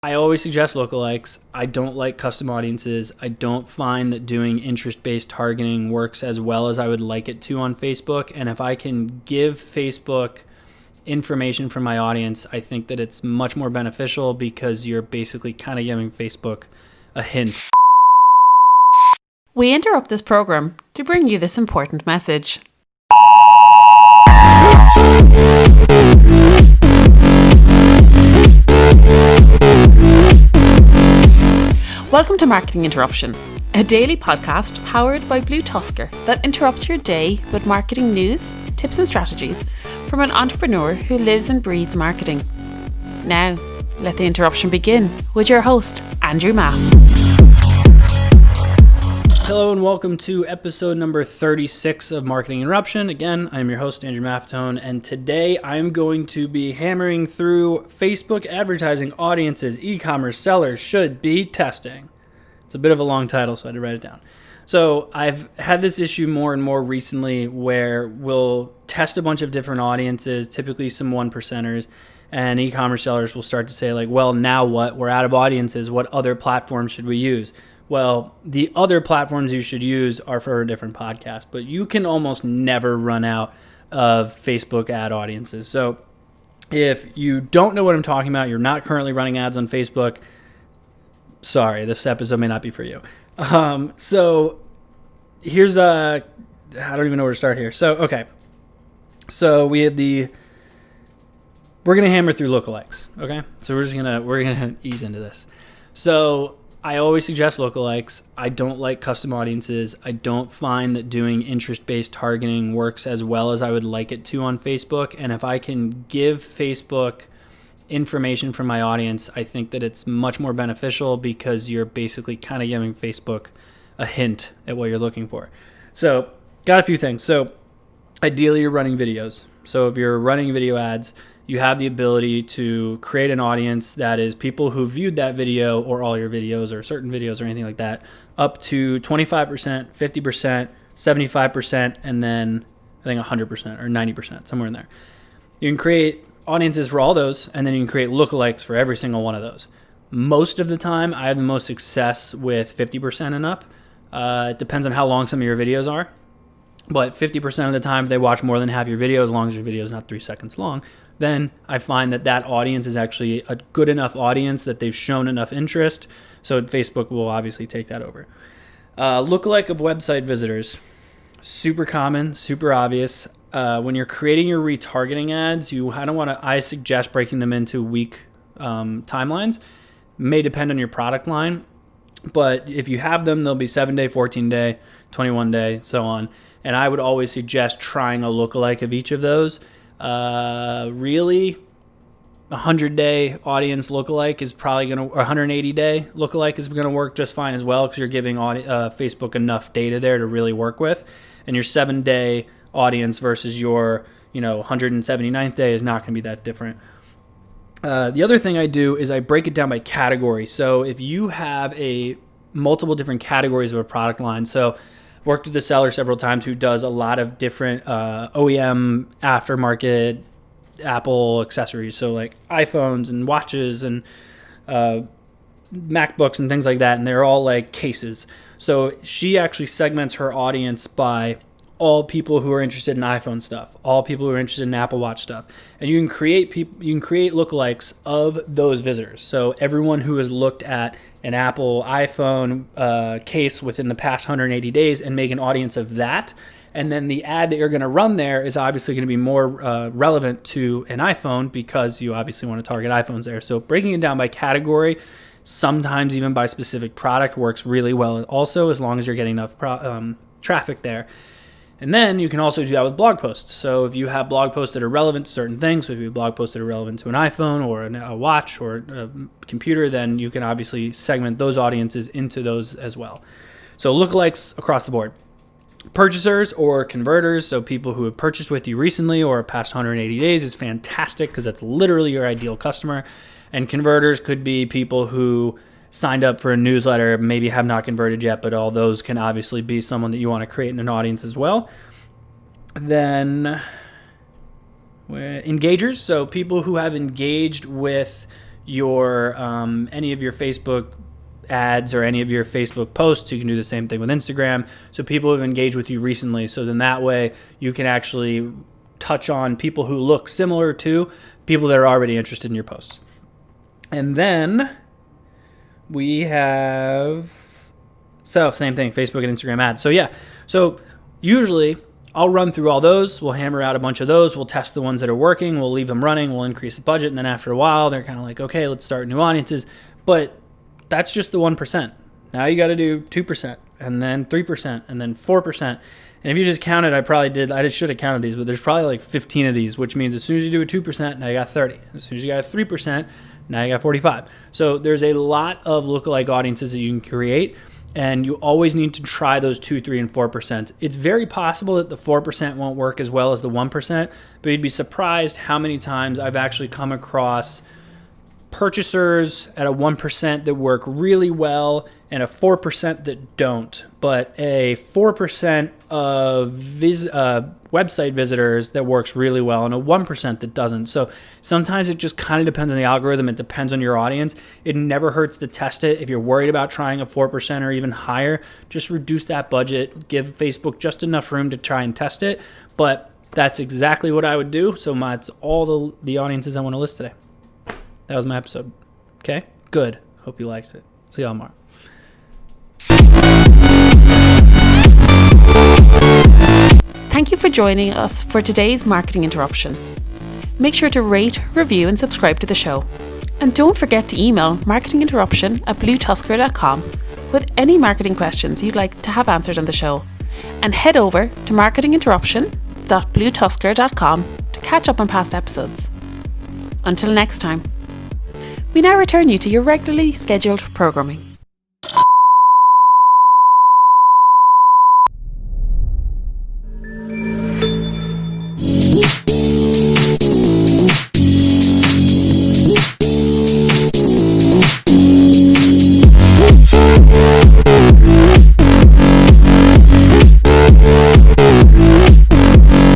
I always suggest lookalikes. I don't like custom audiences. I don't find that doing interest-based targeting works as well as I would like it to on Facebook. And if I can give Facebook information from my audience, I think that it's much more beneficial because you're basically kind of giving Facebook a hint. We interrupt this program to bring you this important message. Welcome to Marketing Interruption, a daily podcast powered by BlueTuskr that interrupts your day with marketing news, tips and strategies from an entrepreneur who lives and breathes marketing. Now, let the interruption begin with your host, Andrew Maff. Hello and welcome to episode number 36 of Marketing Interruption. Again, I'm your host, Andrew Maffetone, and today I'm going to be hammering through Facebook advertising audiences e-commerce sellers should be testing. It's a bit of a long title, so I had to write it down. So I've had this issue more and more recently where we'll test a bunch of different audiences, typically some 1%ers, and e-commerce sellers will start to say like, well, now what? We're out of audiences. What other platforms should we use? Well, the other platforms you should use are for a different podcast, but you can almost never run out of Facebook ad audiences. So if you don't know what I'm talking about, you're not currently running ads on Facebook, sorry, this episode may not be for you. So here's I don't even know where to start here. So, okay. So we have we're going to hammer through lookalikes. Okay. So we're going to ease into this. So I always suggest lookalikes. I don't like custom audiences. I don't find that doing interest-based targeting works as well as I would like it to on Facebook. And if I can give Facebook information from my audience, I think that it's much more beneficial because you're basically kind of giving Facebook a hint at what you're looking for. So got a few things. So ideally you're running videos. So if you're running video ads, you have the ability to create an audience that is people who viewed that video or all your videos or certain videos or anything like that up to 25%, 50%, 75%, and then I think 100% or 90%, somewhere in there. You can create audiences for all those, and then you can create lookalikes for every single one of those. Most of the time, I have the most success with 50% and up. It depends on how long some of your videos are. But 50% of the time, if they watch more than half your video, as long as your video is not 3 seconds long, then I find that audience is actually a good enough audience that they've shown enough interest. So Facebook will obviously take that over. Lookalike of website visitors. Super common, super obvious. When you're creating your retargeting ads, I suggest breaking them into week timelines. May depend on your product line. But if you have them, they'll be 7-day, 14-day, 21-day, so on. And I would always suggest trying a lookalike of each of those. Really, 100-day audience lookalike is probably going to, or 180-day lookalike is going to work just fine as well because you're giving Facebook enough data there to really work with. And your 7-day audience versus your 179th day is not going to be that different. The other thing I do is I break it down by category. So if you have multiple different categories of a product line, so worked with a seller several times who does a lot of different OEM aftermarket Apple accessories, so like iPhones and watches and MacBooks and things like that, and they're all like cases. So she actually segments her audience by all people who are interested in iPhone stuff, all people who are interested in Apple Watch stuff, and you can create lookalikes of those visitors. So everyone who has looked at an Apple iPhone case within the past 180 days and make an audience of that. And then the ad that you're going to run there is obviously going to be more relevant to an iPhone because you obviously want to target iPhones there. So breaking it down by category, sometimes even by specific product, works really well also, as long as you're getting enough traffic there. And then you can also do that with blog posts. So if you have blog posts that are relevant to certain things, so if you have blog posts that are relevant to an iPhone or a watch or a computer, then you can obviously segment those audiences into those as well. So lookalikes across the board. Purchasers or converters, so people who have purchased with you recently or past 180 days is fantastic because that's literally your ideal customer. And converters could be people who signed up for a newsletter, maybe have not converted yet, but all those can obviously be someone that you want to create in an audience as well. Then engagers, so people who have engaged with your any of your Facebook ads or any of your Facebook posts. You can do the same thing with Instagram. So people have engaged with you recently. So then that way you can actually touch on people who look similar to people that are already interested in your posts. And then we have, so same thing, Facebook and Instagram ads. So yeah, so usually I'll run through all those. We'll hammer out a bunch of those. We'll test the ones that are working. We'll leave them running. We'll increase the budget. And then after a while, they're kind of like, okay, let's start new audiences. But that's just the 1%. Now you got to do 2% and then 3% and then 4%. And if you just counted, I should have counted these, but there's probably like 15 of these, which means as soon as you do a 2%, now you got 30. As soon as you got a 3%, now you got 45. So there's a lot of lookalike audiences that you can create, and you always need to try those 2, 3, and 4%. It's very possible that the 4% won't work as well as the 1%, but you'd be surprised how many times I've actually come across purchasers at a 1% that work really well and a 4% that don't, but a 4% of website visitors that works really well and a 1% that doesn't. So sometimes it just kind of depends on the algorithm. It depends on your audience. It never hurts to test it. If you're worried about trying a 4% or even higher, just reduce that budget. Give Facebook just enough room to try and test it. But that's exactly what I would do. So that's all the audiences I want to list today. That was my episode. Okay, good. Hope you liked it. See y'all tomorrow. Thank you for joining us for today's Marketing Interruption. Make sure to rate, review and subscribe to the show. And don't forget to email marketinginterruption@bluetuskr.com with any marketing questions you'd like to have answered on the show. And head over to marketinginterruption.bluetuskr.com to catch up on past episodes. Until next time. We now return you to your regularly scheduled programming.